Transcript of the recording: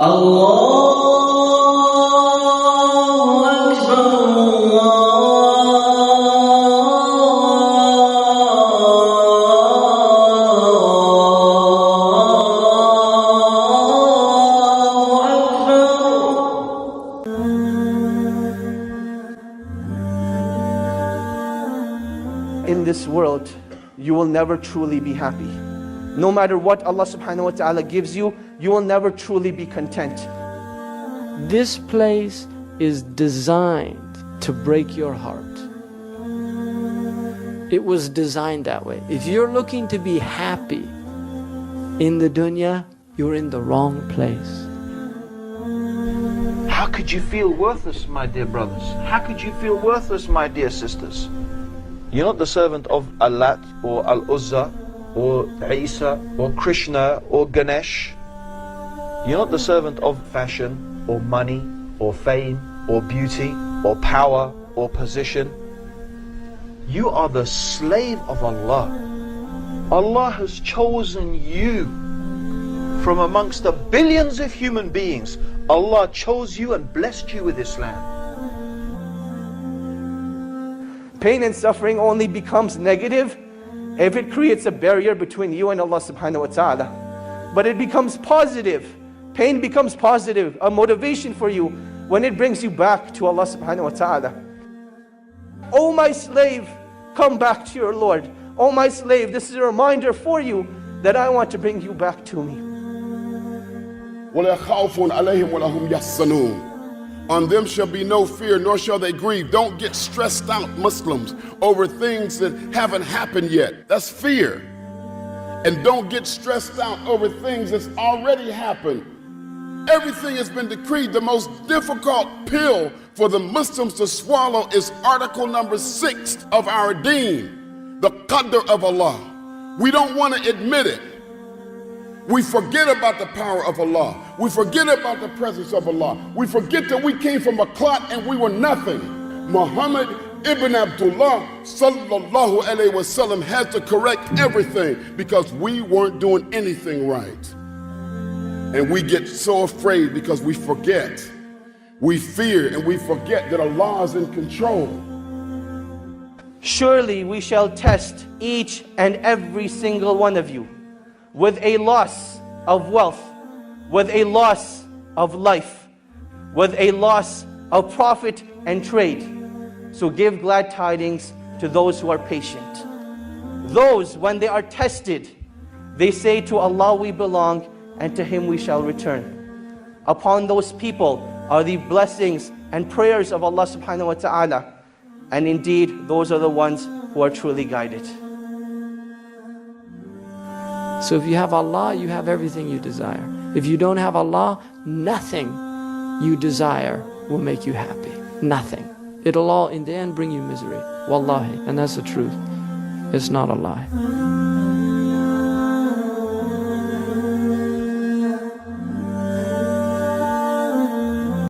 Allahu Akbar, Allahu Akbar. In this world, you will never truly be happy. No matter what Allah subhanahu wa ta'ala gives you, you will never truly be content. This place is designed to break your heart. It was designed that way. If you're looking to be happy in the dunya, you're in the wrong place. How could you feel worthless, my dear brothers? How could you feel worthless, my dear sisters? You're not the servant of Allat or Al-Uzza or Isa or Krishna or Ganesh. You're not the servant of fashion or money or fame or beauty or power or position. You are the slave of Allah. Allah has chosen you from amongst the billions of human beings. Allah chose you and blessed you with Islam. Pain and suffering only becomes negative if it creates a barrier between you and Allah subhanahu wa ta'ala. But it becomes positive. Pain becomes positive, a motivation for you when it brings you back to Allah subhanahu wa ta'ala. Oh my slave, come back to your Lord. Oh my slave, this is a reminder for you that I want to bring you back to me. وَلَا خَوْفٌ عَلَيْهِمْ وَلَا هُمْ يَحْزَنُونَ. On them shall be no fear, nor shall they grieve. Don't get stressed out, Muslims, over things that haven't happened yet. That's fear. And don't get stressed out over things that's already happened. Everything has been decreed. The most difficult pill for the Muslims to swallow is article number 6 of our deen, the qadr of Allah. We don't want to admit it. We forget about the power of Allah. We forget about the presence of Allah. We forget that we came from a clot and we were nothing. Muhammad ibn Abdullah sallallahu alayhi wasallam had to correct everything because we weren't doing anything right. And we get so afraid because we forget. We fear and we forget that Allah is in control. Surely we shall test each and every single one of you with a loss of wealth, with a loss of life, with a loss of profit and trade. So give glad tidings to those who are patient. Those, when they are tested, they say, to Allah we belong and to Him we shall return. Upon those people are the blessings and prayers of Allah subhanahu wa ta'ala. And indeed, those are the ones who are truly guided. So if you have Allah, you have everything you desire. If you don't have Allah, nothing you desire will make you happy. Nothing. It'll all in the end bring you misery. Wallahi. And that's the truth. It's not a lie.